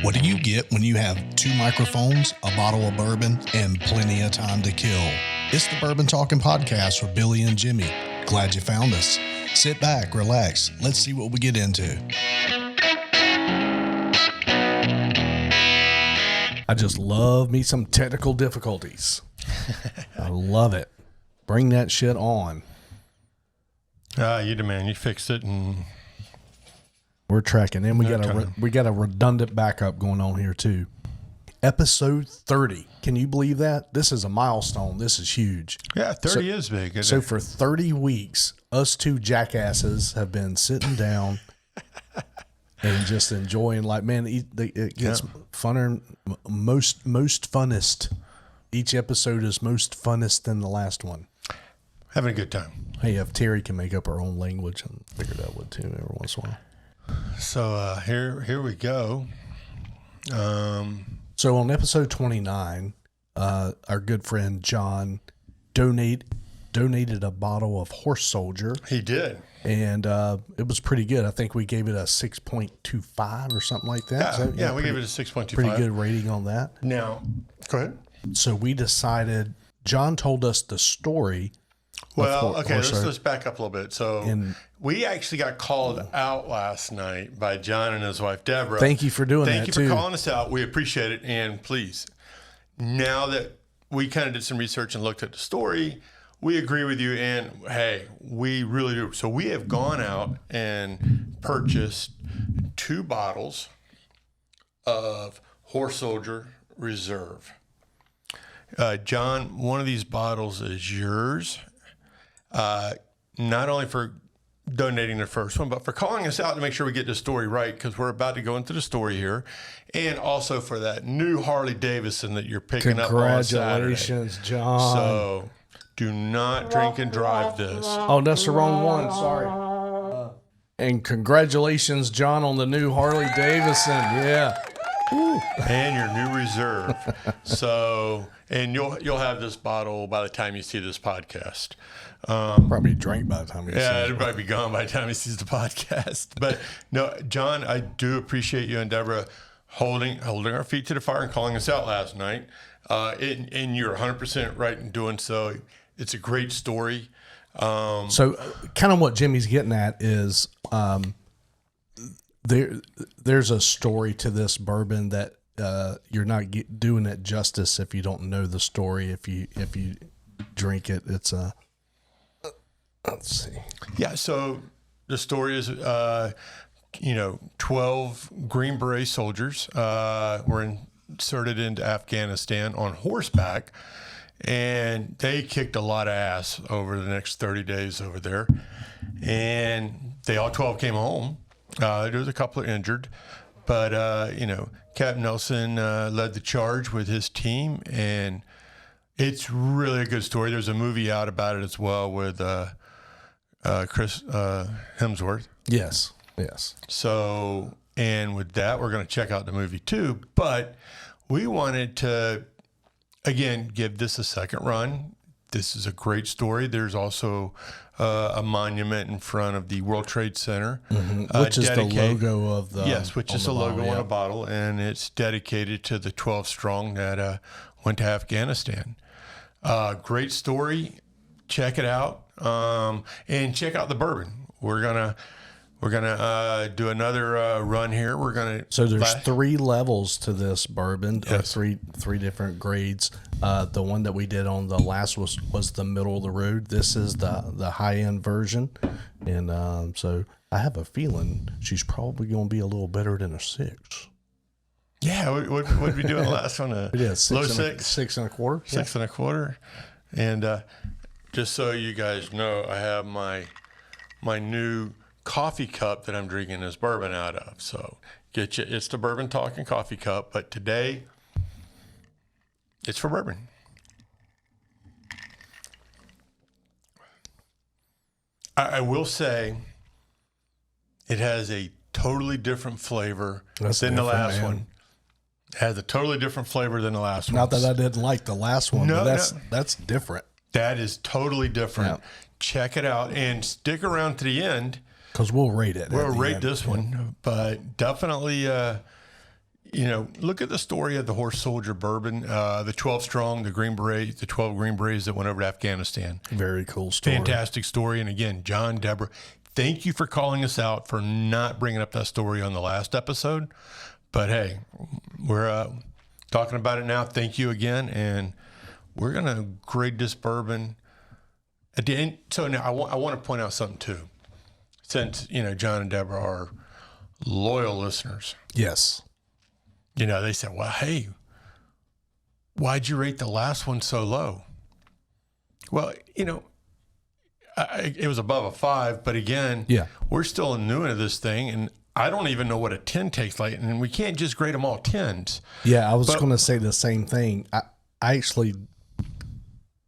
What do you get when you have 2 microphones, a bottle of bourbon, and plenty of time to kill? It's the Bourbon Talking Podcast with Billy and Jimmy. Glad you found us. Sit back, relax. Let's see what we get into. I just love me some technical difficulties. I love it. Bring that shit on. You the man. You fixed it, and we're tracking. And we got a redundant backup going on here too. Episode 30. Can you believe that? This is a milestone. This is huge. Yeah, 30 is big. So for 30 weeks, us two jackasses have been sitting down and just enjoying. Like, man, it gets funner. Most funnest. Each episode is most funnest than the last one. Having a good time. Hey, if Terry can make up her own language, I figured I would too every once in a while. So here we go. So on episode 29, our good friend John donated a bottle of Horse Soldier. He did. And it was pretty good. I think we gave it a 6.25 or something like that. Yeah, we gave it a 6.25. Pretty good rating on that. Now, go ahead. So we decided, John told us the story. Well, okay, let's back up a little bit. So we actually got called out last night by John and his wife, Deborah. Thank you for doing that, too. Thank you for calling us out. We appreciate it. And please, now that we kind of did some research and looked at the story, we agree with you. And, hey, we really do. So we have gone out and purchased 2 bottles of Horse Soldier Reserve. John, one of these bottles is yours. Not only for donating the first one, but for calling us out to make sure we get the story right, because we're about to go into the story here, and also for that new Harley Davidson that you're picking up on Saturday. Congratulations, John. So do not drink and drive this. Oh, that's the wrong one. Sorry. And congratulations, John, on the new Harley Davidson. Yeah. Ooh. And your new Reserve. So, and you'll have this bottle by the time you see this podcast. Probably drank by the time he sees it. Yeah, it'll probably be gone by the time he sees the podcast. But no, John, I do appreciate you and Deborah holding our feet to the fire and calling us out last night. And you're 100% right in doing so. It's a great story. So kind of what Jimmy's getting at is there's a story to this bourbon that you're not doing it justice if you don't know the story. If you drink it, it's a let's see. Yeah, so the story is 12 Green Beret soldiers were inserted into Afghanistan on horseback, and they kicked a lot of ass over the next 30 days over there, and they all 12 came home. There was a couple of injured, but Captain Nelson led the charge with his team, and it's really a good story. There's a movie out about it as well with Chris Hemsworth. Yes. So, and with that, we're going to check out the movie too, but we wanted to, again, give this a second run. This is a great story. There's also a monument in front of the World Trade Center. Mm-hmm. Which is the logo of the... Yes, which is the logo on a bottle, and it's dedicated to the 12 strong that went to Afghanistan. Great story. Check it out. And check out the bourbon. We're gonna do another run here. So there's 3 levels to this bourbon. Yes. Three different grades. The one that we did on the last was the middle of the road. This is the high end version, and so I have a feeling she's probably going to be a little better than a 6. Yeah, what did we do in the last one? Low 6, 6 and a quarter, 6 and a quarter, and just so you guys know, I have my new coffee cup that I'm drinking this bourbon out of. So it's the Bourbon Talking coffee cup, but today it's for bourbon. I will say it has a totally different flavor than the last one. It has a totally different flavor than the last one. Not that I didn't like the last one, but that's different. That is totally different. Yeah. Check it out and stick around to the end. Because we'll rate it. We'll rate this one, but definitely look at the story of the Horse Soldier Bourbon, the 12 strong, the 12 Green Berets that went over to Afghanistan. Very cool story. Fantastic story. And again, John, Deborah, thank you for calling us out for not bringing up that story on the last episode. But hey, we're talking about it now. Thank you again. And we're going to grade this bourbon. So now I want to point out something too. Since, John and Deborah are loyal listeners. Yes. They said, well, hey, why'd you rate the last one so low? Well, it was above a 5, but again, we're still new into this thing, and I don't even know what a 10 tastes like, and we can't just grade them all 10s. Yeah, I was going to say the same thing. I actually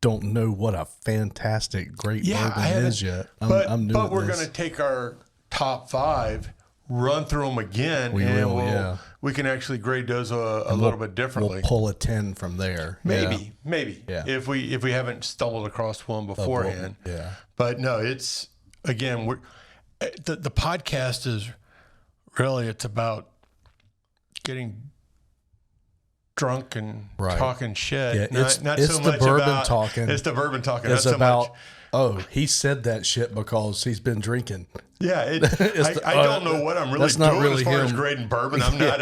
don't know what a fantastic, great bourbon is yet. But we're going to take our top 5, run through them again, we can actually grade those a little bit differently. We'll pull a 10 from there. Maybe. Yeah. If we haven't stumbled across one beforehand. But no, it's again, the podcast is really, it's about getting drunk and talking shit. Yeah, not it's so the much bourbon about talking. It's the bourbon talking. It's not about so much, he said that shit because he's been drinking. Yeah, I don't know what I'm really doing as far as grading bourbon. I'm not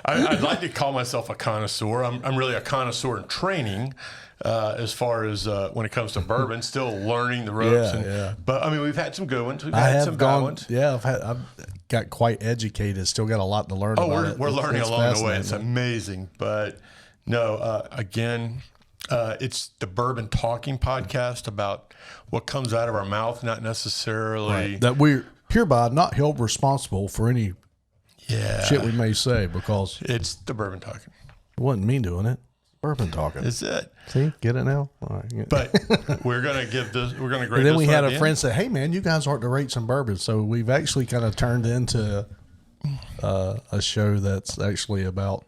I'd like to call myself a connoisseur. I'm really a connoisseur in training as far as when it comes to bourbon. Still learning the ropes. But I mean, we've had some good ones. We've had some bad ones. Yeah, I've got quite educated. Still got a lot to learn. We're learning along the way. It's amazing. But no, again. It's the Bourbon Talking podcast about what comes out of our mouth, not necessarily that we're hereby not held responsible for any shit we may say, because it's the Bourbon Talking. It wasn't me doing it. Bourbon Talking. It's it. See, get it now? All right. But we're gonna grade this. And then we had a friend say, "Hey, man, you guys ought to rate some bourbon." So we've actually kind of turned into a show that's actually about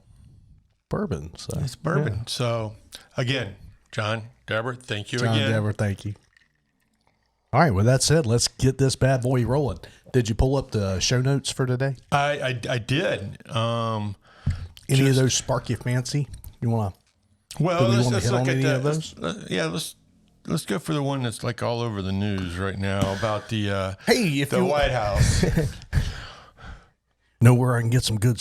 bourbon. So it's bourbon. Yeah. So again, John, Deborah, thank you again. John, Deborah, thank you. All right. With that said, let's get this bad boy rolling. Did you pull up the show notes for today? I did. Any of those spark you fancy? You want to? Well, let's hit look on at any that. of those? Let's go for the one that's like all over the news right now about the the White House. Know where I can get some good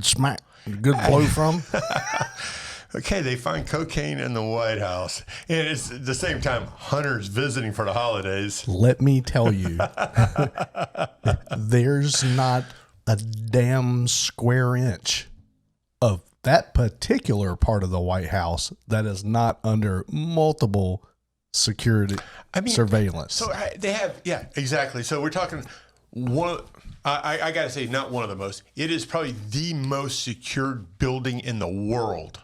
smack, good blow from? Okay, they find cocaine in the White House, and it's at the same time hunters visiting for the holidays. Let me tell you, there's not a damn square inch of that particular part of the White House that is not under multiple security surveillance. So they have, exactly. So we're talking one. I got to say, not one of the most. It is probably the most secured building in the world.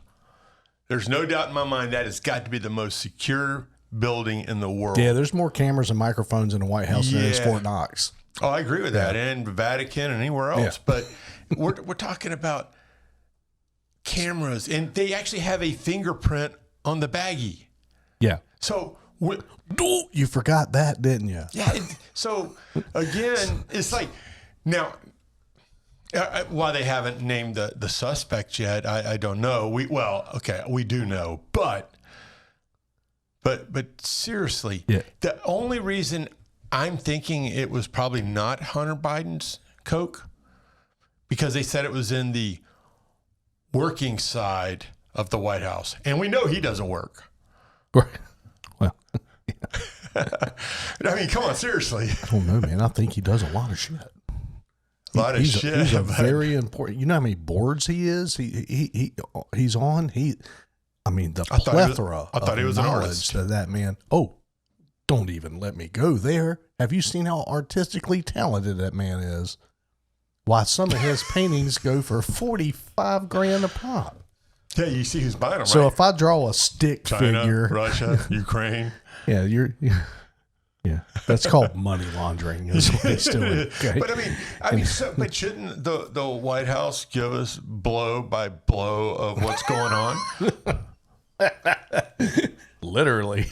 There's no doubt in my mind that has got to be the most secure building in the world. Yeah, there's more cameras and microphones in the White House than in Fort Knox. Oh, I agree with that, and the Vatican and anywhere else. Yeah. But we're talking about cameras, and they actually have a fingerprint on the baggie. Yeah. So you forgot that, didn't you? Yeah. So again, it's like now. Why they haven't named the suspect yet, I don't know. We do know, but seriously, the only reason I'm thinking it was probably not Hunter Biden's coke, because they said it was in the working side of the White House, and we know he doesn't work. Right. Well, I mean, come on, seriously. I don't know, man. I think he does a lot of shit. He's a very important. You know how many boards he is? He's on. The plethora of knowledge that man. Oh, don't even let me go there. Have you seen how artistically talented that man is? Why, some of his paintings go for $45,000 a pop. Yeah, you see who's buying them. So right? if I draw a stick China, figure, Russia, Ukraine. Yeah, yeah, that's called money laundering. Is what it's doing. Okay? But shouldn't the White House give us blow by blow of what's going on? Literally.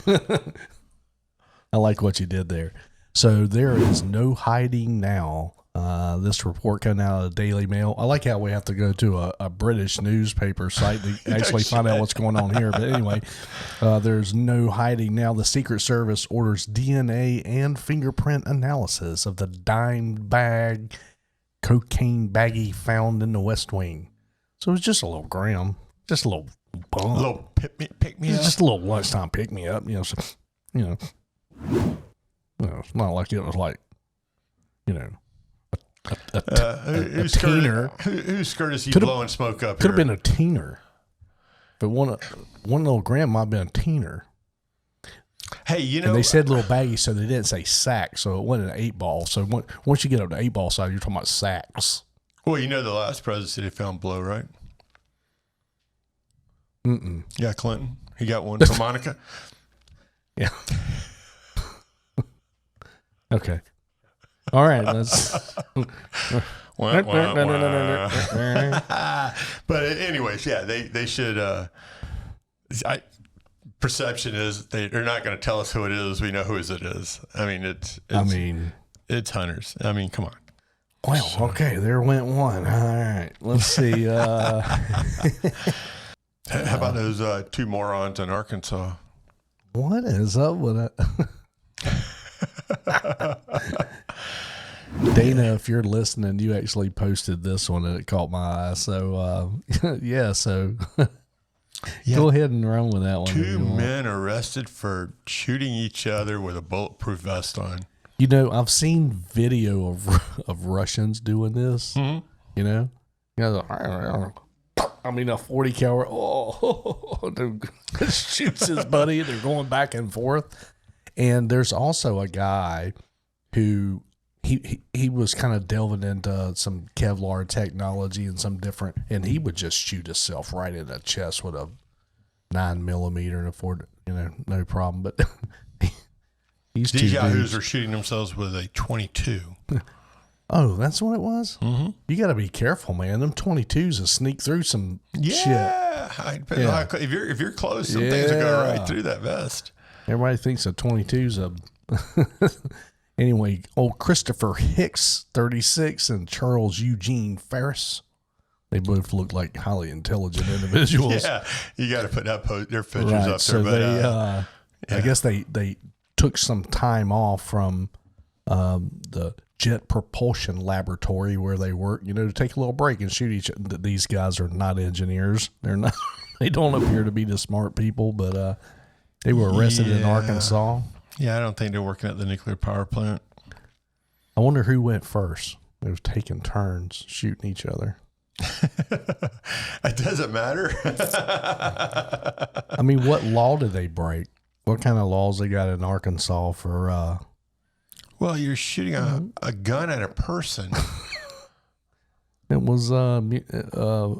I like what you did there. So there is no hiding now This report coming out of the Daily Mail. I like how we have to go to a British newspaper site to actually find out what's going on here. But anyway, there's no hiding now. The Secret Service orders DNA and fingerprint analysis of the dime bag cocaine baggie found in the West Wing. So it's just a little gram, just a little bump. A little pick me up. Just a little lunchtime pick me up. So, it's not like it was like, a teener. Whose skirt is he blowing smoke up? Could have been a teener, but one little gram might have been a teener. Hey, and they said little baggy, so they didn't say sack, so it wasn't an 8-ball. So once you get up to 8-ball side, you're talking about sacks. Well, the last presidency they found blow, right? Mm-mm. Yeah, Clinton. He got one for Monica. Yeah. Okay. All right. Let's. But anyways, yeah, they should. Perception is they're not going to tell us who it is. We know who it is. I mean, it's hunters. I mean, come on. Well, okay, there went one. All right, let's see. How about those two morons in Arkansas? What is up with it? Dana, if you're listening, you actually posted this one and it caught my eye. So, go ahead and run with that one. Two men arrested for shooting each other with a bulletproof vest on. I've seen video of Russians doing this. Mm-hmm. A 40 caliber. Dude shoots his buddy. They're going back and forth. And there's also a guy who he was kind of delving into some Kevlar technology and and he would just shoot himself right in the chest with a 9mm and afford, no problem. But these yahoos are shooting themselves with a 22. Oh, that's what it was? Mm-hmm. You got to be careful, man. Them 22s will sneak through some shit. If you're close, some things will go right through that vest. Everybody thinks a 22's a... Anyway, old Christopher Hicks, 36, and Charles Eugene Ferris. They both look like highly intelligent individuals. Yeah, you got to put their pictures up there. So I guess they took some time off from the Jet Propulsion Laboratory where they work, to take a little break and shoot each other. These guys are not engineers. They're not. They don't appear to be the smart people, but they were arrested in Arkansas. Yeah, I don't think they're working at the nuclear power plant. I wonder who went first. They was taking turns shooting each other. It doesn't matter. I mean, what law did they break? What kind of laws they got in Arkansas for? Well, you're shooting a gun at a person. It was. I mean, I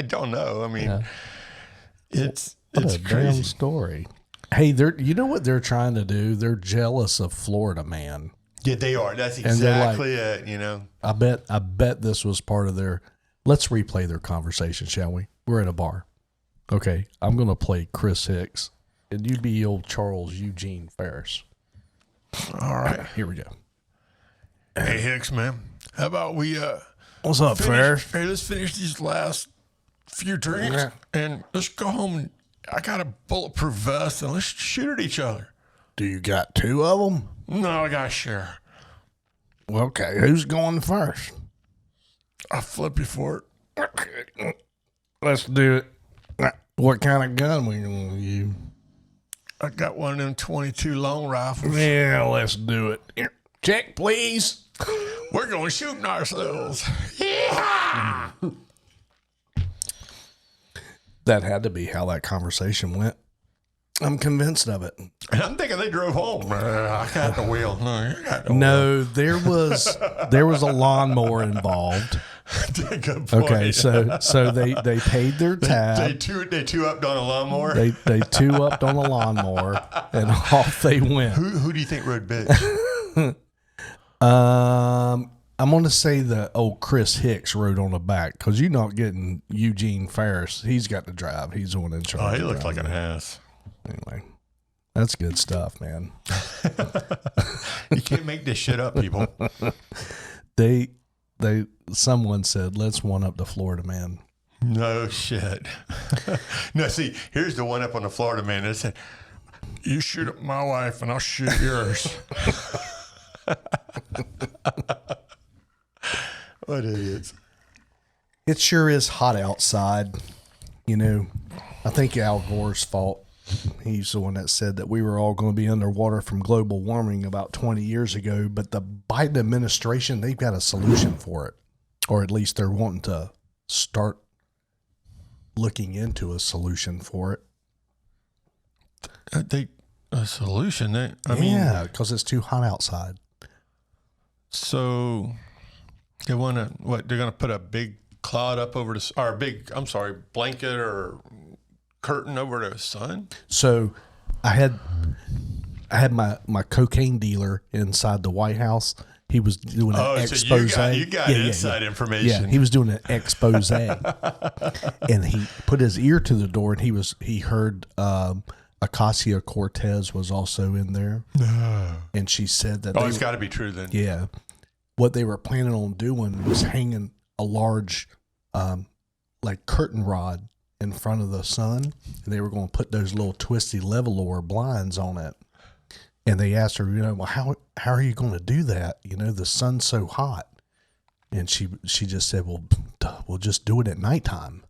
don't know. I mean, it's a crazy damn story. Hey, you know what they're trying to do? They're jealous of Florida Man. Yeah, they are. That's exactly it. I bet this was part of their. Let's replay their conversation, shall we? We're at a bar. Okay, I'm gonna play Chris Hicks, and you be old Charles Eugene Ferris. All right, here we go. Hey Hicks, man, how about we What's up, Ferris? Hey, let's finish these last few drinks and let's go home. And I got a bulletproof vest and let's shoot at each other. Do you got two of them? No, I got to share. Well, okay, who's going first? I'll flip you for it. Okay, let's do it. What kind of gun we gonna use? I got one of them 22 long rifles. Yeah, let's do it. Here, check, please. We're going shooting ourselves. Yeah. That had to be how that conversation went. I'm convinced of it. And I'm thinking they drove home. I got the wheel. No, there was a lawnmower involved. Good point. Okay, so they paid their tab. They two upped on a lawnmower. They two upped on a lawnmower, and off they went. Who do you think rode bitch? I'm going to say the old Chris Hicks rode on the back because you're not getting Eugene Ferris. He's got to drive. He's the one in charge. Oh, he looked like an ass. Anyway, That's good stuff, man. You can't make this shit up, people. Someone said, let's one up the Florida man. No shit. No, see, here's the one up on the Florida man that said, you shoot at my wife and I'll shoot yours. What idiots. It sure is hot outside. You know, I think Al Gore's fault. He's the one that said that we were all going to be underwater from global warming about 20 years ago. But the Biden administration, they've got a solution for it. Or at least they're wanting to start looking into a solution for it. A solution? I mean, yeah, because it's too hot outside. So they want to, what, they're going to put a big cloud up over the, or a big, blanket or curtain over the sun? So I had my cocaine dealer inside the White House. He was doing an expose. So you got inside information. Yeah, he was doing an expose. And he put his ear to the door, and he heard Ocasio-Cortez was also in there. No. And she said that it's got to be true then. Yeah. What they were planning on doing was hanging a large like curtain rod in front of the sun, and they were going to put those little twisty leveler blinds on it. And they asked her, well, how are you going to do that? The sun's so hot. And she just said, well, we'll just do it at nighttime.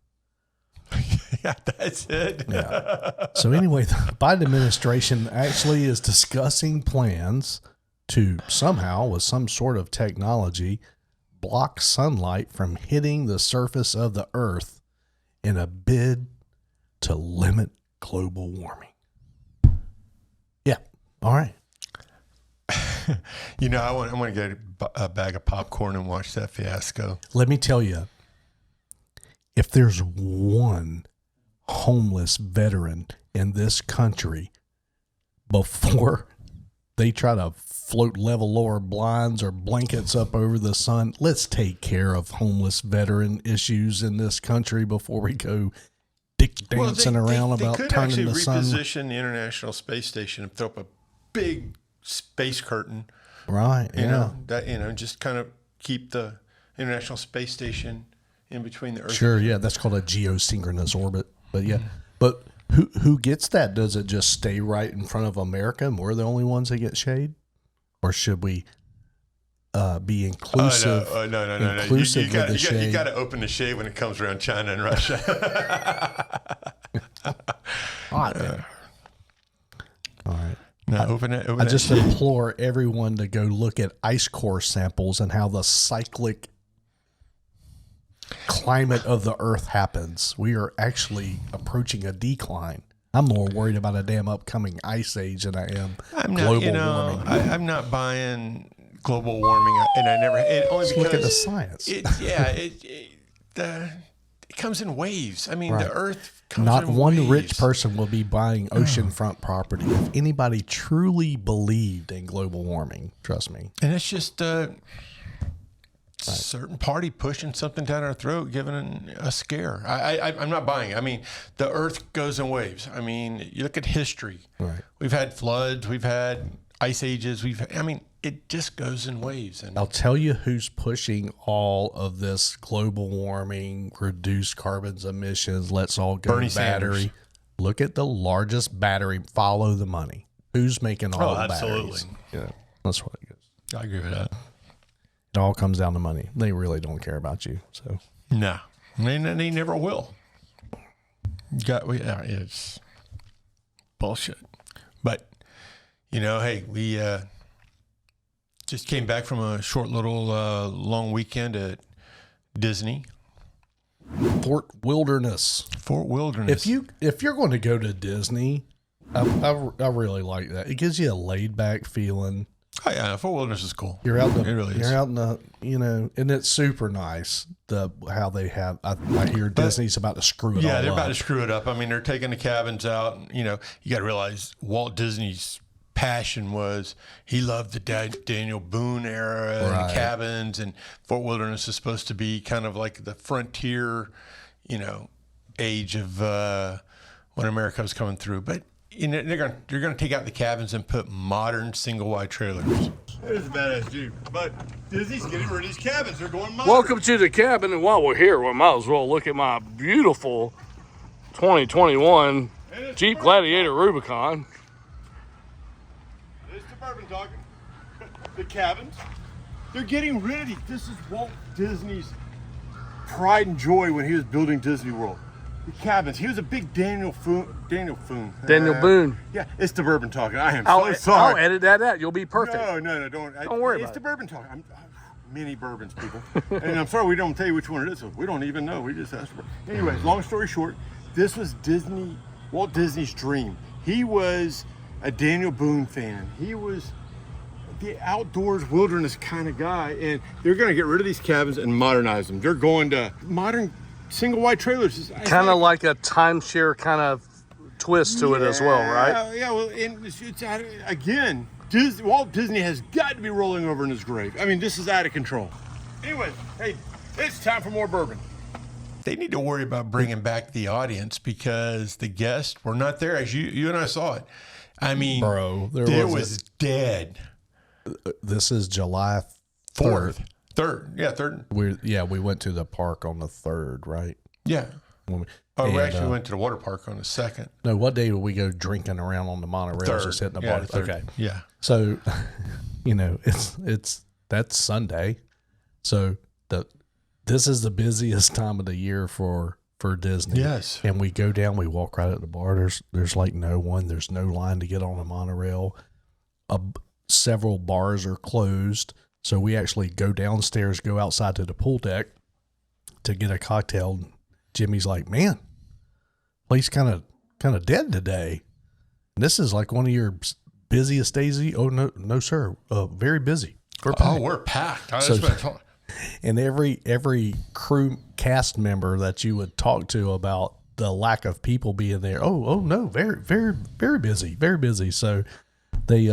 Yeah, that's it. Yeah. So anyway, the Biden administration actually is discussing plans to somehow, with some sort of technology, block sunlight from hitting the surface of the earth in a bid to limit global warming. Yeah. All right. I want to get a bag of popcorn and watch that fiasco. Let me tell you, if there's one homeless veteran in this country, before they try to float leveler blinds or blankets up over the sun, let's take care of homeless veteran issues in this country before we go dancing around about turning the sun. They could actually reposition the International Space Station and throw up a big space curtain. Right. Just kind of keep the International Space Station in between the Earth. Sure. Yeah. That's called a geosynchronous orbit. But yeah, but who gets that? Does it just stay right in front of America and we're the only ones that get shade? Or should we be inclusive? No. Inclusive with the shade. You got to open the shade when it comes around China and Russia. All right. No, open it. I just implore everyone to go look at ice core samples and how the cyclic climate of the Earth happens. We are actually approaching a decline. I'm more worried about a damn upcoming ice age than I am global warming. I'm not buying global warming, and I never. Only because look at the science. It comes in waves. I mean, right. The Earth comes Not in one waves. rich person will be buying oceanfront property if anybody truly believed in global warming. Trust me. And it's just certain party pushing something down our throat, giving a scare. I'm not buying it. I mean, the Earth goes in waves. I mean, you look at history. Right. We've had floods. We've had ice ages. It just goes in waves. And I'll tell you who's pushing all of this global warming, reduce carbon emissions, let's all go Bernie battery. Sanders. Look at the largest battery. Follow the money. Who's making all the absolutely. batteries? Yeah, that's what it is. I agree with that. It all comes down to money. They really don't care about you. So no, they never will. It's bullshit. But hey, we just came back from a short little long weekend at Disney. Fort Wilderness. If you're going to go to Disney, I really like that. It gives you a laid back feeling. Oh yeah, Fort Wilderness is cool. You're out in the, and it's super nice. How they have. I hear Disney's about to screw it. Yeah, all they're up. about to screw it up. I mean, they're taking the cabins out. You got to realize Walt Disney's passion was he loved the Daniel Boone era and cabins, and Fort Wilderness is supposed to be kind of like the frontier, age of when America was coming through. But they're gonna take out the cabins and put modern single wide trailers. That is a badass Jeep, but Disney's getting rid of these cabins. They're going modern. Welcome to the cabin, and while we're here, we might as well look at my beautiful 2021 Jeep Gladiator Rubicon. It's the Bourbon talking. The cabins. They're getting rid of these. This is Walt Disney's pride and joy when he was building Disney World. The cabins. He was a big Daniel Boone. Yeah, it's the Bourbon talking. I am so sorry. I'll edit that out. You'll be perfect. No, don't worry about it. It's the Bourbon talking. Many bourbons, people. And I'm sorry we don't tell you which one it is. So we don't even know. We just asked for. Anyways, long story short, this was Walt Disney's dream. He was a Daniel Boone fan. He was the outdoors wilderness kind of guy, and they're going to get rid of these cabins and modernize them. They're going to modern single wide trailers. Kind of like a timeshare kind of twist to it as well, right? Yeah, well, and it's again, Walt Disney has got to be rolling over in his grave. I mean, this is out of control. Anyway, hey, it's time for more bourbon. They need to worry about bringing back the audience because the guests were not there as you and I saw it. I mean, bro, it was dead. This is July 4th. Third. We went to the park on the 3rd, right? Yeah. We actually went to the water park on the 2nd. No, what day did we go drinking around on the monorails just hitting the bar? Okay. Yeah. So, that's Sunday. So this is the busiest time of the year for Disney. Yes. And we go down, we walk right at the bar. There's like no one. There's no line to get on the monorail. Several bars are closed. So we actually go downstairs, go outside to the pool deck to get a cocktail. Jimmy's like, man, place kind of dead today. And this is like one of your busiest days. Oh, no, sir. Very busy. We're packed. And every crew cast member that you would talk to about the lack of people being there. Oh no, very, very, very busy, very busy. So they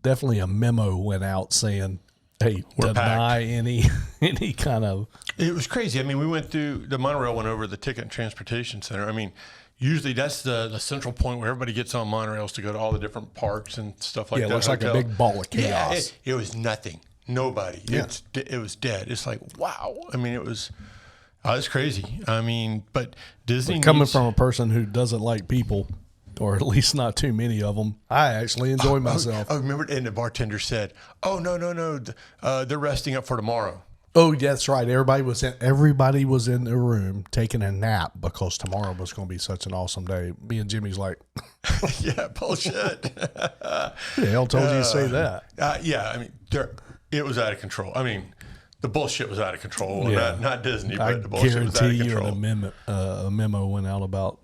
definitely a memo went out saying, hey, we're deny packed. any kind of. It was crazy. I mean, we went through the monorail, went over the Ticket and Transportation Center. I mean, usually that's the central point where everybody gets on monorails to go to all the different parks and stuff like that. Yeah, it looks like a big ball of chaos. Yeah, it was nothing. Nobody. Yeah. It was dead. It's like, wow. I mean, it was crazy. I mean, but Disney coming from a person who doesn't like people, or at least not too many of them, I actually enjoy myself. I remember, and the bartender said, "Oh no, they're resting up for tomorrow." Oh, yeah, that's right. Everybody was in the room taking a nap because tomorrow was going to be such an awesome day. Me and Jimmy's like, yeah, bullshit. Who the hell told you to say that? Yeah, I mean, it was out of control. I mean, the bullshit was out of control. Yeah. Not Disney, but the bullshit was out of control. A memo went out about.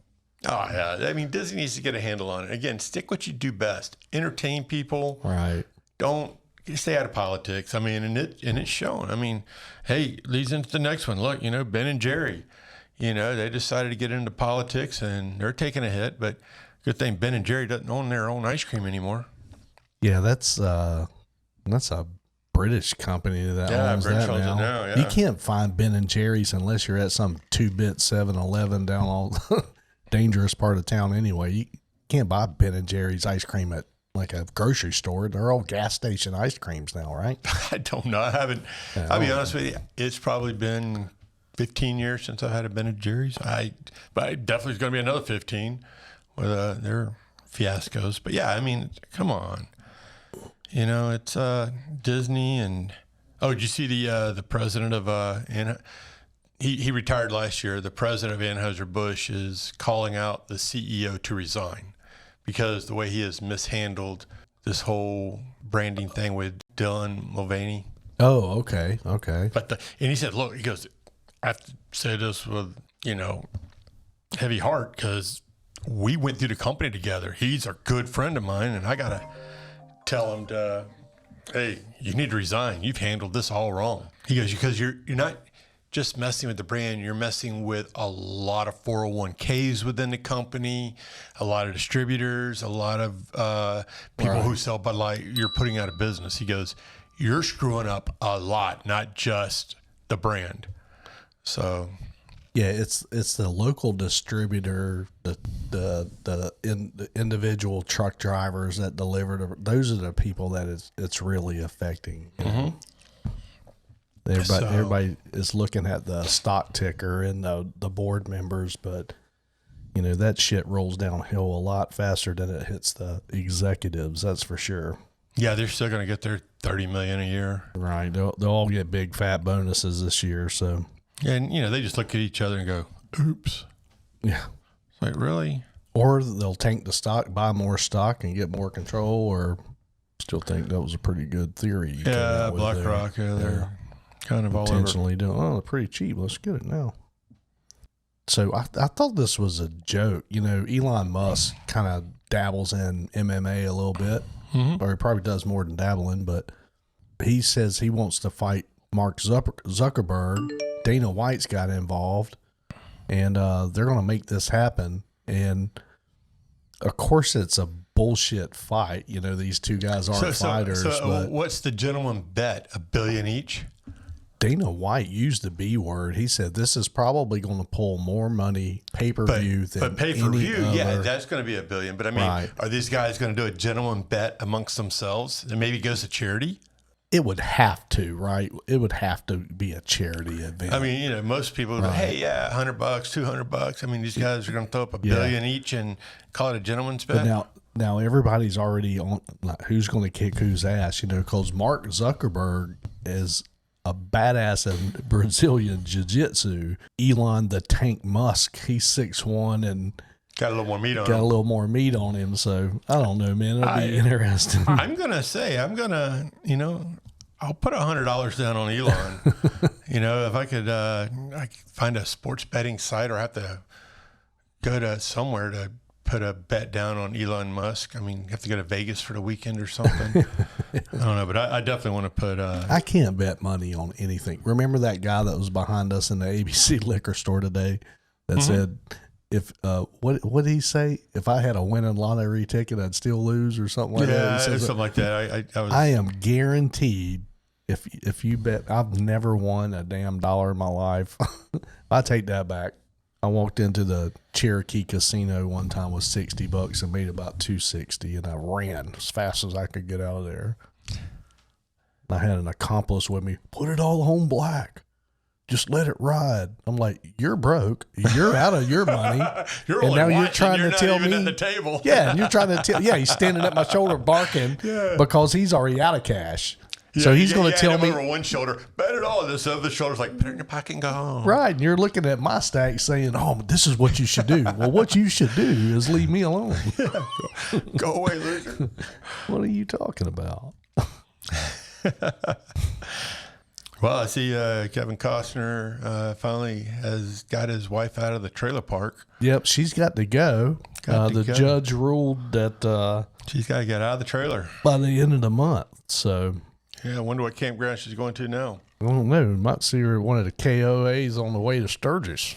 Oh, yeah. I mean, Disney needs to get a handle on it. Again, stick what you do best. Entertain people. Right. Don't stay out of politics. I mean, and it's shown. I mean, hey, leads into the next one. Look, Ben and Jerry, they decided to get into politics and they're taking a hit, but good thing Ben and Jerry doesn't own their own ice cream anymore. Yeah, that's a British company that owns that now. Yeah. You can't find Ben and Jerry's unless you're at some 2-bit 7-Eleven down all dangerous part of town anyway. You can't buy Ben and Jerry's ice cream at like a grocery store. They're all gas station ice creams now, right? I don't know. I haven't. I'll be honest with you. It's probably been 15 years since I've had a Ben and Jerry's. But definitely it's going to be another 15 with their fiascos. But yeah, I mean, come on. It's Disney and did you see the president of he retired last year. The president of Anheuser-Busch is calling out the CEO to resign because the way he has mishandled this whole branding thing with Dylan Mulvaney. Oh, okay. But and he said, look, he goes, I have to say this with heavy heart because we went through the company together. He's a good friend of mine, and I gotta tell him hey, you need to resign. You've handled this all wrong. He goes, because you're not just messing with the brand, you're messing with a lot of 401ks within the company, a lot of distributors, a lot of people who sell Bud Light. You're putting out of business. He goes, you're screwing up a lot, not just the brand. So Yeah, it's the local distributor, the individual truck drivers that deliver. Those are the people that it's really affecting. Everybody is looking at the stock ticker and the board members, but that shit rolls downhill a lot faster than it hits the executives. That's for sure. Yeah, they're still going to get their $30 million a year. Right. They'll all get big fat bonuses this year. So. And, they just look at each other and go, oops. Yeah. It's like, really? Or they'll tank the stock, buy more stock, and get more control, or still think that was a pretty good theory. Yeah, BlackRock, they're kind of all intentionally doing, pretty cheap. Let's get it now. So I thought this was a joke. Elon Musk kind of dabbles in MMA a little bit, or he probably does more than dabbling, but he says he wants to fight Mark Zuckerberg. Dana White's got involved, and they're going to make this happen. And of course, it's a bullshit fight. These two guys aren't fighters. So what's the gentleman bet? $1 billion each? Dana White used the B word. He said this is probably going to pull more money pay-per-view than pay-per-view, any yeah, other. that's going to be $1 billion. But I mean, Are these guys going to do a gentleman bet amongst themselves and maybe goes to charity? It would have to, right? It would have to be a charity event. I mean, most people would go, hey, yeah, $100, $200. I mean, these guys are going to throw up $1 billion each and call it a gentleman's bet. But now everybody's already on who's going to kick whose ass, because Mark Zuckerberg is a badass in Brazilian jiu-jitsu. Elon the Tank Musk, he's 6'1" and got a little more meat on him. So I don't know, man. It'll be interesting. I'm gonna I'll put $100 down on Elon. If I could find a sports betting site or have to go to somewhere to put a bet down on Elon Musk. I mean, you have to go to Vegas for the weekend or something. I don't know, but I definitely want to put. I can't bet money on anything. Remember that guy that was behind us in the ABC liquor store today that said, "If what did he say? If I had a winning lottery ticket, I'd still lose," or something like that. Yeah, something like that. I am guaranteed. If you bet, I've never won a damn dollar in my life. I take that back. I walked into the Cherokee Casino one time with $60 and made about $260, and I ran as fast as I could get out of there. I had an accomplice with me. Put it all on black. Just let it ride. I'm like, you're broke. You're out of your money. And now you're trying to tell me at the table. Yeah, and you're trying to tell. Yeah, he's standing at my shoulder barking because he's already out of cash. Yeah, so he's going to tell me over one shoulder, bet it all. This other shoulder's like, put it in your pocket and go home. Right. And you're looking at my stack saying, oh, this is what you should do. Well, what you should do is leave me alone. Go away, loser. What are you talking about? Well, I see Kevin Costner finally has got his wife out of the trailer park. Yep. She's got to go. The judge ruled that she's got to get out of the trailer by the end of the month. So... yeah, I wonder what campground she's going to now. I don't know. We might see her at one of the KOAs on the way to Sturgis.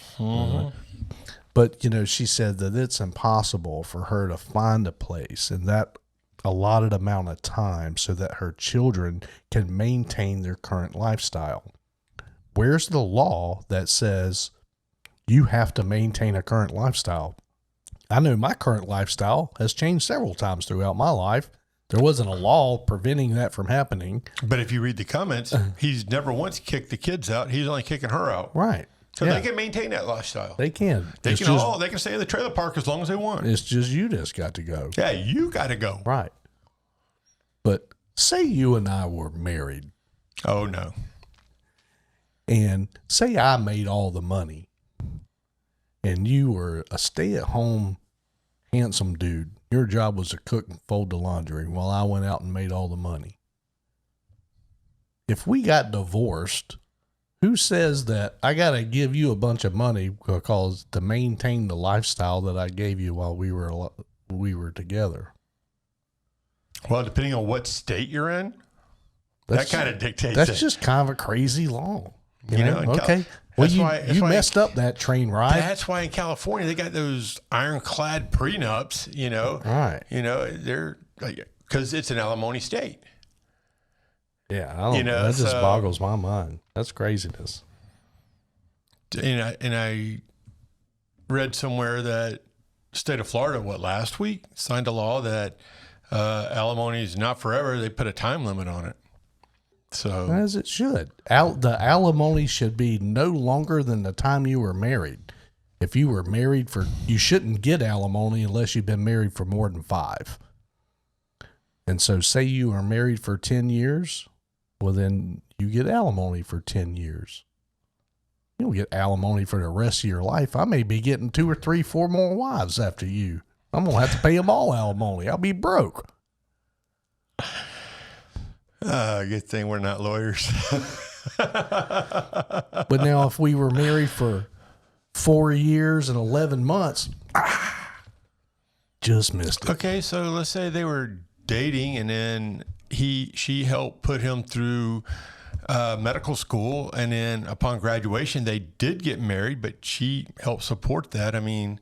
But, she said that it's impossible for her to find a place in that allotted amount of time so that her children can maintain their current lifestyle. Where's the law that says you have to maintain a current lifestyle? I know my current lifestyle has changed several times throughout my life. There wasn't a law preventing that from happening. But if you read the comments, he's never once kicked the kids out. He's only kicking her out. Right. So they can maintain that lifestyle. They can. They can stay in the trailer park as long as they want. It's just you just got to go. Yeah, you got to go. Right. But say you and I were married. Oh, no. And say I made all the money and you were a stay-at-home handsome dude. Your job was to cook and fold the laundry while I went out and made all the money. If we got divorced, who says that I got to give you a bunch of money because to maintain the lifestyle that I gave you while we were together? Well, depending on what state you're in, that kind of dictates it. That's just kind of a crazy law. You know? Okay. Well, you messed up that train ride. That's why in California they got those ironclad prenups, Right. They're like, because it's an alimony state. Yeah, I don't know. That just boggles my mind. That's craziness. and I read somewhere that state of Florida, last week, signed a law that alimony is not forever. They put a time limit on it. So as it should. The alimony should be no longer than the time you were married. If you were married you shouldn't get alimony unless you've been married for more than 5. And so say you are married for 10 years, well, then you get alimony for 10 years. You don't get alimony for the rest of your life. I may be getting 2 or 3, 4 more wives after you. I'm going to have to pay them all alimony. I'll be broke. Good thing we're not lawyers. But now if we were married for 4 years and 11 months, just missed it. Okay, so let's say they were dating, and then she helped put him through medical school, and then upon graduation they did get married, but she helped support that. I mean,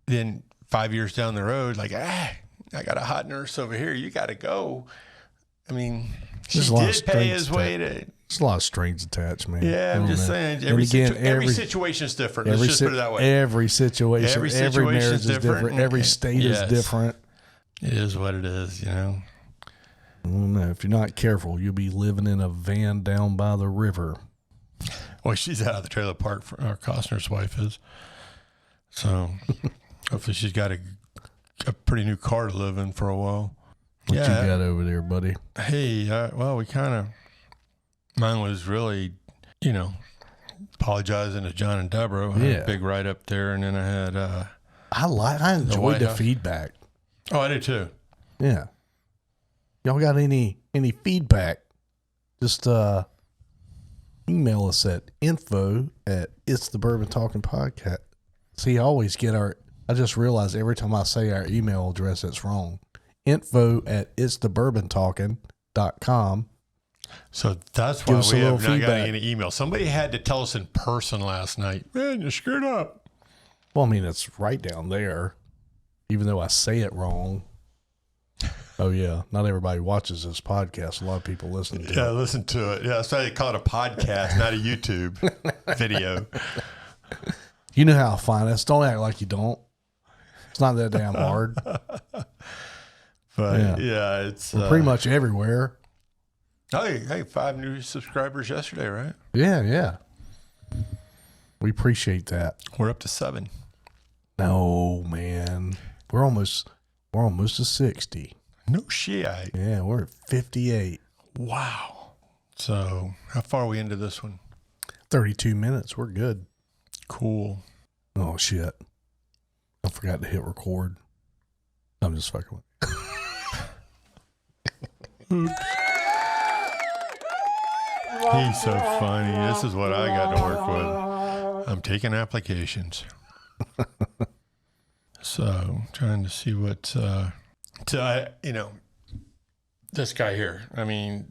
then 5 years down the road, like, I got a hot nurse over here, you got to go. I mean, she did pay his way to. There's a lot of strings attached, man. Yeah, I'm just saying. Every situation is different. Let's just put it that way. Every situation, every marriage is different. Every state is different. It is what it is, I don't know. If you're not careful, you'll be living in a van down by the river. Well, she's out of the trailer park. Our Costner's wife is. So hopefully she's got a pretty new car to live in for a while. What you got over there, buddy? Hey, mine was really, apologizing to John and Deborah. I had a big write up there, and then I had. I enjoyed the feedback. Oh, I did too. Yeah. Y'all got any feedback? Just email us at info@It's the Bourbon Talking Podcast. See, I always get I just realize every time I say our email address, it's wrong. info@itsthebourbontalking.com. So that's why we have not got any email. Somebody had to tell us in person last night. Man, you screwed up. Well, I mean, it's right down there, even though I say it wrong. Oh, yeah. Not everybody watches this podcast. A lot of people listen to it. Yeah, listen to it. Yeah, that's why they call it a podcast, not a YouTube video. You know how I find us. Don't act like you don't. It's not that damn hard. But, yeah it's... We're pretty much everywhere. Hey, 5 new subscribers yesterday, right? Yeah. We appreciate that. We're up to 7. No, man. We're almost to 60. No shit. Yeah, we're at 58. Wow. So, how far are we into this one? 32 minutes. We're good. Cool. Oh, shit. I forgot to hit record. I'm just fucking with He's so funny. This is what I got to work with. I'm taking applications. So, trying to see what, this guy here. I mean,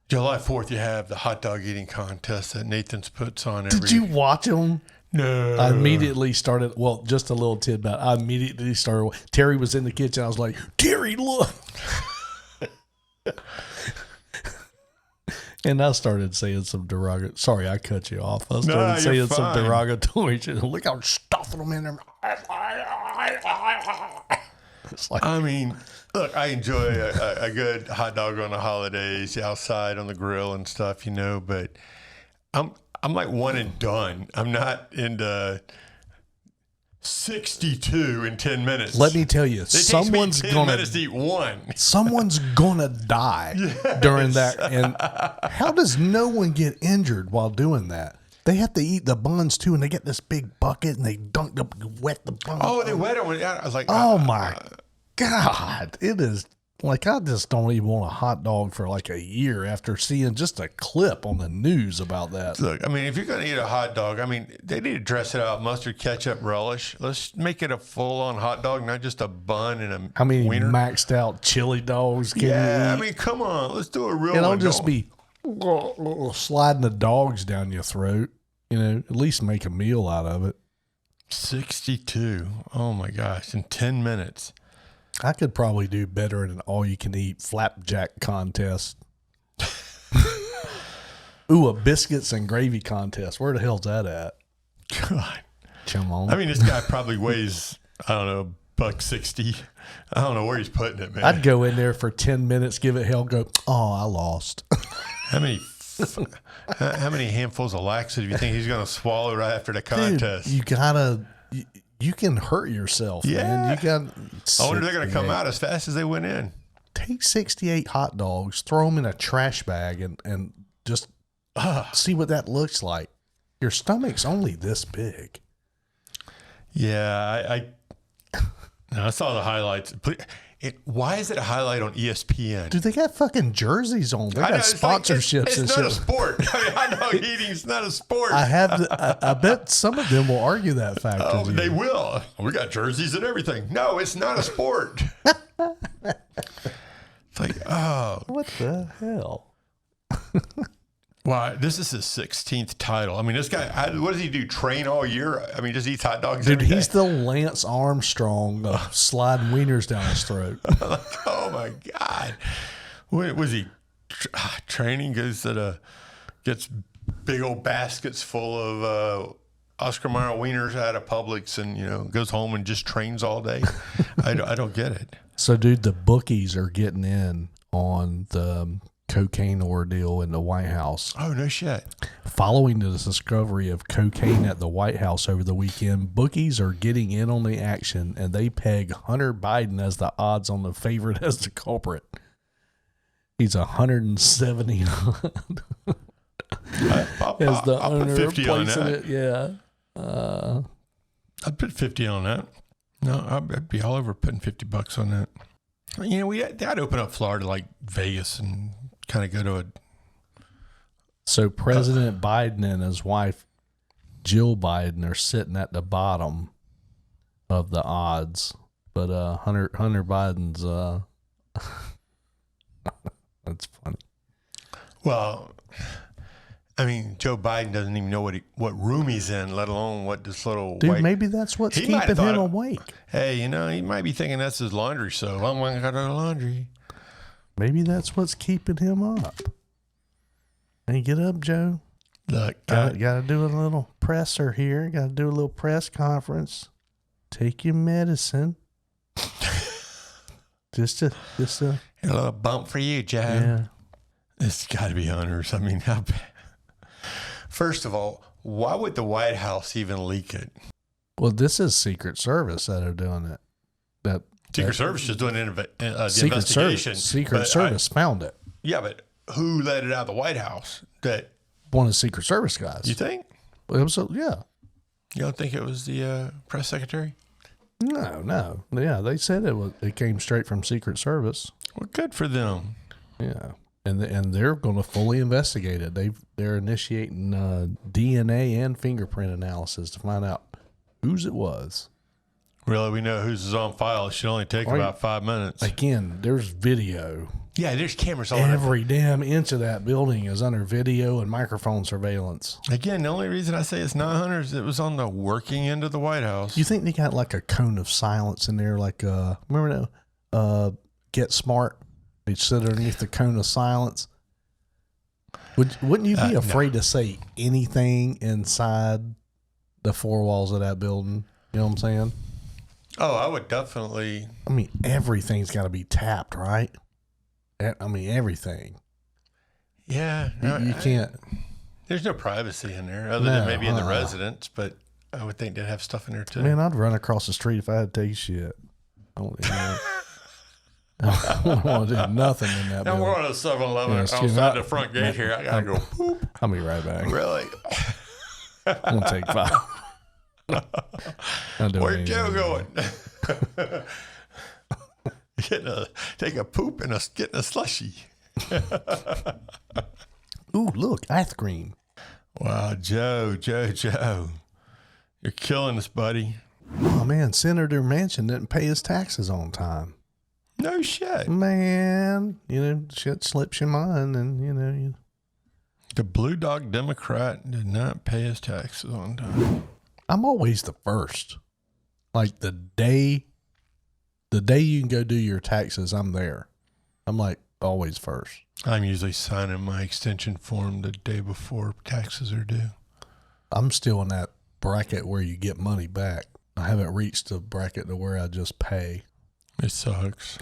July 4th, you have the hot dog eating contest that Nathan's puts on every. Did you watch him? No. I immediately started, just a little tidbit. I immediately started. Terry was in the kitchen. I was like, Terry, look. And I started saying some derogatory. Sorry, I cut you off. I started saying some derogatory shit. Look how stuffing them in there. It's like, I mean, look, I enjoy a good hot dog on the holidays, outside on the grill and stuff, but I'm like one and done. I'm not into 62 in 10 minutes. Let me tell you, someone's going to eat one. Someone's gonna die during that. And how does no one get injured while doing that? They have to eat the buns too, and they get this big bucket and they wet the buns. Oh, they wet it. I was like, oh my God! It is like I just don't even want a hot dog for like a year after seeing just a clip on the news about that. Look, I mean, if you're going to eat a hot dog, I mean, they need to dress it out: mustard, ketchup, relish. Let's make it a full-on hot dog, not just a bun and a How many wiener. Maxed out chili dogs can you eat? I mean, come on, let's do a real one. And don't just be sliding the dogs down your throat. At least make a meal out of it. 62. Oh my gosh, in 10 minutes. I could probably do better in an all-you-can-eat flapjack contest. Ooh, a biscuits and gravy contest. Where the hell's that at? God. Come on. I mean, this guy probably weighs, I don't know, $160. I don't know where he's putting it, man. I'd go in there for 10 minutes, give it hell, go, oh, I lost. How many handfuls of laxative do you think he's going to swallow right after the contest? Dude, you can hurt yourself, man. You got. I wonder if they're going to come out as fast as they went in. Take 68 hot dogs, throw them in a trash bag, and just see what that looks like. Your stomach's only this big. Yeah, I saw the highlights. Why is it a highlight on ESPN? Dude, they got fucking jerseys on. They got sponsorships and shit. It's not a sport. I mean, hot dog eating's not a sport. I bet some of them will argue that fact. Oh, they will. We got jerseys and everything. No, it's not a sport. It's like, oh. What the hell? Wow, this is his 16th title. I mean, this guy, what does he do? Train all year? I mean, just eats hot dogs Dude, every day? he's the Lance Armstrong of sliding wieners down his throat. Like, oh, my God. What was he training? Gets big old baskets full of Oscar Mayer wieners out of Publix and, goes home and just trains all day. I don't get it. So, dude, the bookies are getting in on the cocaine ordeal in the White House. Oh, no shit. Following the discovery of cocaine at the White House over the weekend, bookies are getting in on the action, and they peg Hunter Biden as the odds-on the favorite as the culprit. He's 170 as the owner, 50 on placing that. it. Yeah. I'd put 50 on that. No, I'd be all over putting $50 on that. I'd open up Florida like Vegas and kind of go to a. So President Biden and his wife Jill Biden are sitting at the bottom of the odds, but Hunter Biden's that's funny. Well, I mean, Joe Biden doesn't even know what room he's in, let alone what this little dude. white... Maybe that's what's keeping him awake. Hey, he might be thinking that's his laundry soap. I'm going to go to the laundry. Maybe that's what's keeping him up. Hey, get up, Joe. Look, got to do a little presser here. Got to do a little press conference. Take your medicine. just a little bump for you, Joe. Yeah. It's got to be Hunter's. I mean, how bad? First of all, why would the White House even leak it? Well, this is Secret Service that are doing it. Secret Service is doing the investigation. Secret Service found it. Yeah, but who let it out of the White House? That one of the Secret Service guys. You think? Absolutely, yeah. You don't think it was the press secretary? No. Yeah, they said it came straight from Secret Service. Well, good for them. Yeah. And they're going to fully investigate it. They're initiating DNA and fingerprint analysis to find out whose it was. Really, we know whose is on file. It should only take about 5 minutes. Again, there's video. Yeah, there's cameras all Every damn inch of that building is under video and microphone surveillance. Again, the only reason I say it's not Hunter's, it was on the working end of the White House. You think they got like a cone of silence in there? Like, remember that Get Smart? They sit underneath the cone of silence. Wouldn't you be afraid to say anything inside the four walls of that building? You know what I'm saying? Oh, I would definitely. I mean, everything's got to be tapped, right? I mean, everything. Yeah. You can't. There's no privacy in there other than maybe in the residence, but I would think they'd have stuff in there too. Man, I'd run across the street if I had to take shit. I don't want to do nothing in that building. We're on a 7-Eleven outside the front gate here. I got to go poop. I'll be right back. Really? I'm going to take 5. Where's Joe going? Take a poop and getting a slushie. Ooh, look, ice cream. Wow, Joe. You're killing us, buddy. Oh, man, Senator Manchin didn't pay his taxes on time. No shit. Man, shit slips your mind and, The Blue Dog Democrat did not pay his taxes on time. I'm always the first. Like the day you can go do your taxes, I'm there. I'm like, always first. I'm usually signing my extension form the day before taxes are due. I'm still in that bracket where you get money back. I haven't reached the bracket to where I just pay. It sucks.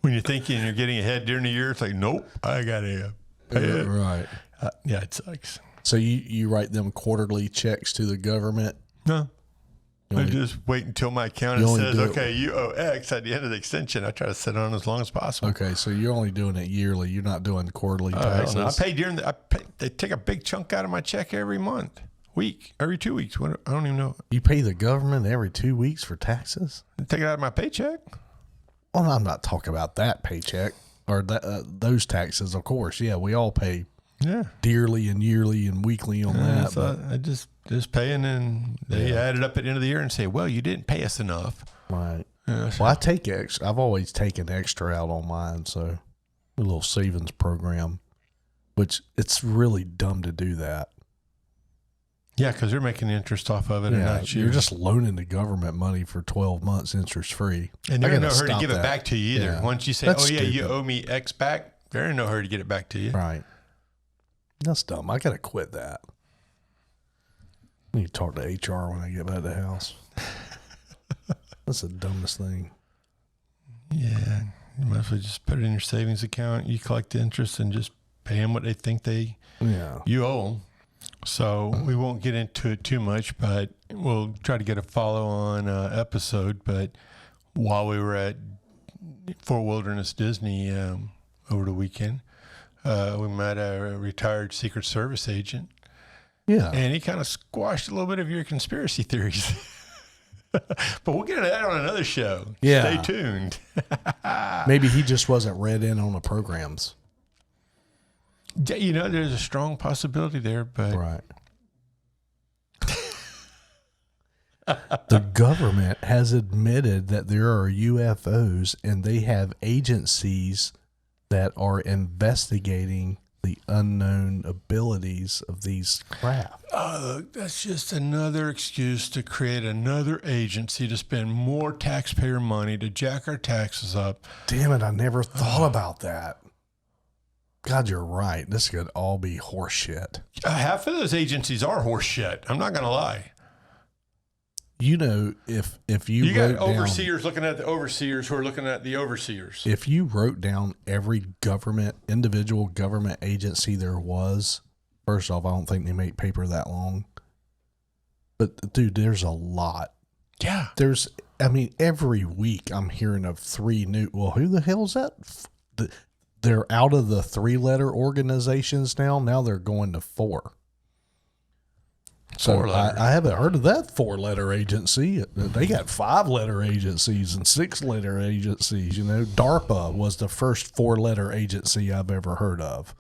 When you're thinking you're getting ahead during the year, it's like, nope, I got to pay it. Right. Yeah, it sucks. So you write them quarterly checks to the government? No. I just wait until my accountant says, okay, you owe X at the end of the extension. I try to sit on as long as possible. Okay, so you're only doing it yearly. You're not doing quarterly taxes. I pay they take a big chunk out of my check every every 2 weeks. I don't even know. You pay the government every 2 weeks for taxes? They take it out of my paycheck. Well, I'm not talking about that paycheck or those taxes, of course. Yeah, we all pay dearly and yearly and weekly on that. So I just pay, and then they add it up at the end of the year and say, well, you didn't pay us enough. Right. Well, I take extra. I've always taken extra out on mine, so a little savings program, which it's really dumb to do that. Yeah, because they're making interest off of it, and not you. You're just loaning the government money for 12 months interest free. And they're in no hurry to give it back to you either. Yeah. Once you say, That's stupid. You stupid. owe me X back, they're in no hurry to get it back to you. Right. That's dumb. I got to quit that. I need to talk to HR when I get back to the house. That's the dumbest thing. Yeah. You might as well just put it in your savings account. You collect the interest and just pay them what they think you owe them. So we won't get into it too much, but we'll try to get a follow-on episode. But while we were at Fort Wilderness Disney over the weekend, we met a retired Secret Service agent. Yeah. And he kind of squashed a little bit of your conspiracy theories. But we'll get into that on another show. Yeah. Stay tuned. Maybe he just wasn't read in on the programs. You know, there's a strong possibility there, but Right. The government has admitted that there are UFOs, and they have agencies that are investigating the unknown abilities of these craft. look, that's just another excuse to create another agency to spend more taxpayer money to jack our taxes up. Damn it, I never thought about that. God, you're right. This could all be horse shit. Half of those agencies are horse shit. I'm not going to lie. You know, if you got wrote down, overseers looking at the overseers who are looking at the overseers. if you wrote down every individual government agency there was, first off, I don't think they make paper that long. But dude, there's a lot. Yeah. Every week I'm hearing of 3 new. Well, who the hell is that? They're out of the 3-letter organizations now. Now they're going to 4. So I haven't heard of that 4-letter agency. They got 5-letter agencies and 6-letter agencies. You know, DARPA was the first 4-letter agency I've ever heard of.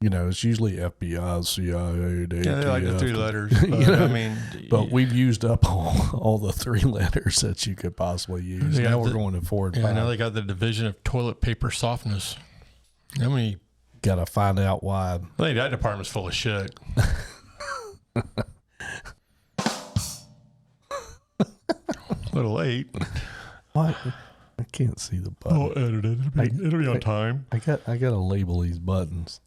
You know, it's usually FBI, CIA, ATF. Yeah, they like the 3 letters. But, You know, but yeah. we've used up all the 3 letters that you could possibly use. Now we're going to 4 and 5. Yeah, now they got the division of toilet paper softness. How many? Got to find out why. I think that department's full of shit. A little late. What? I can't see the button. I'll edit it. It'll be on time. I got to label these buttons.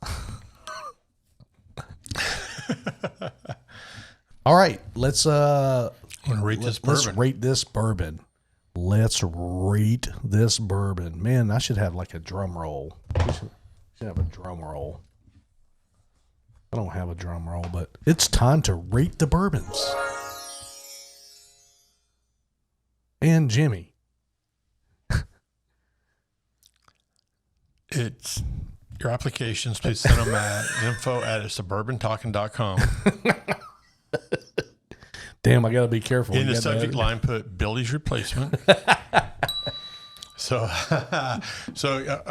All right, let's I'm gonna rate this bourbon. Let's rate this bourbon. Let's rate this bourbon. Man, I should have like a drum roll. We should have a drum roll. I don't have a drum roll, but it's time to rate the bourbons. And Jimmy. It's your applications. Please send them at info@suburbantalking.com. Damn, I got to be careful. In the subject line, put Billy's replacement. So, all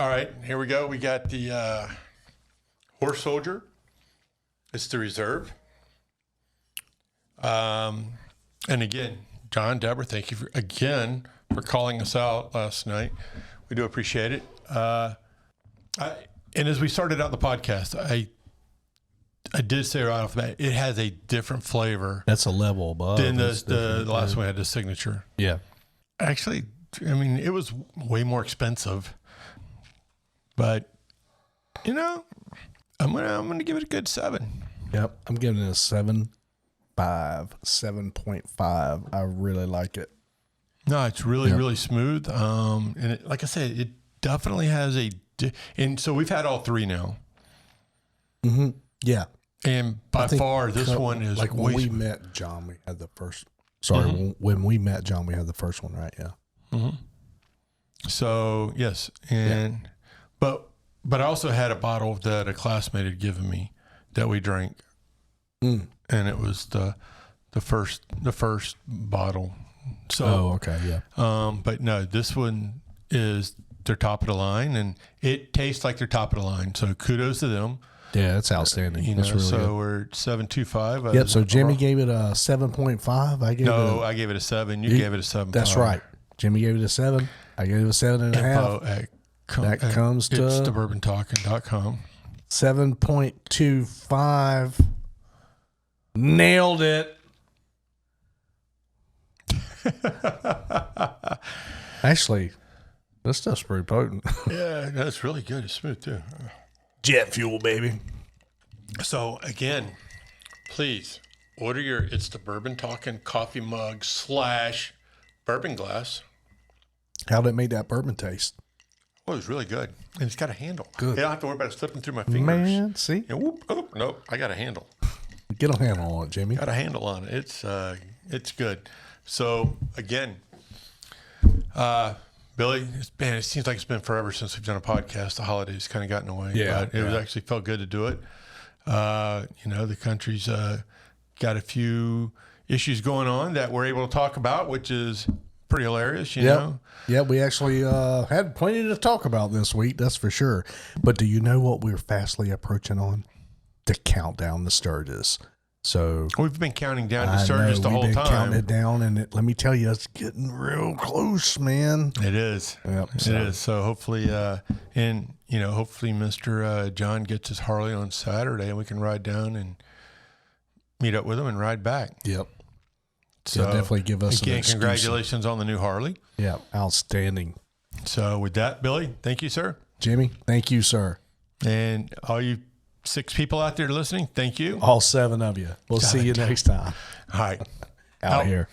right, here we go. We got the Horse Soldier. It's the reserve. And again, John, Deborah, thank you for calling us out last night. We do appreciate it. And as we started out the podcast, I did say right off the bat, it has a different flavor. That's a level above. Than the last one had the signature. Yeah. Actually, I mean, it was way more expensive But you know, I'm gonna give it a good 7. Yep, I'm giving it a 7.5. I really like it. No, it's really smooth. And like I said, it definitely has and so we've had all 3 now. Mm-hmm. Yeah. And by far, this one is like when we met John, we had the first. Sorry, when we met John, we had the first one, right? Yeah. Mm-hmm. So yes, and but I also had a bottle that a classmate had given me that we drank, and it was the first bottle. So okay, yeah. But no, this one is their top of the line, and it tastes like their top of the line. So kudos to them. Yeah, that's outstanding. You know, that's really so good. we're 7.25. Yep. So Jimmy gave it a 7.5. I gave it a 7. You gave it a 7. That's right. Jimmy gave it a 7. I gave it a 7.5. That comes to it's thebourbontalking.com. 7.25. Nailed it. Actually, this stuff's pretty potent. Yeah, that's really good. It's smooth too. Jet fuel, baby. So again, please order your It's the Bourbon Talking coffee mug / bourbon glass. How'd it make that bourbon taste? Oh, it was really good. And it's got a handle. Good. You don't have to worry about it slipping through my fingers. Man, see? And whoop, oh, nope, I got a handle. Get a handle on it, Jimmy. Got a handle on it. It's good. So again, Billy, it seems like it's been forever since we've done a podcast. The holidays kind of got in the way. Yeah, but it was actually felt good to do it. You know, the country's got a few issues going on that we're able to talk about, which is pretty hilarious, you know? Yeah, we actually had plenty to talk about this week, that's for sure. But do you know what we're fastly approaching on? The countdown to Sturgis. So we've been counting down to Sturgis the whole time. We've been counting it down, and let me tell you, it's getting real close, man. It is. Yep, it is. So hopefully, hopefully Mr. John gets his Harley on Saturday, and we can ride down and meet up with him and ride back. Yep. So definitely give us again, congratulations on the new Harley. Yeah, outstanding. So with that, Billy, thank you, sir. Jimmy, thank you, sir. And all you 6 people out there listening, thank you. All 7 of you. We'll see you next time. All right. Out here.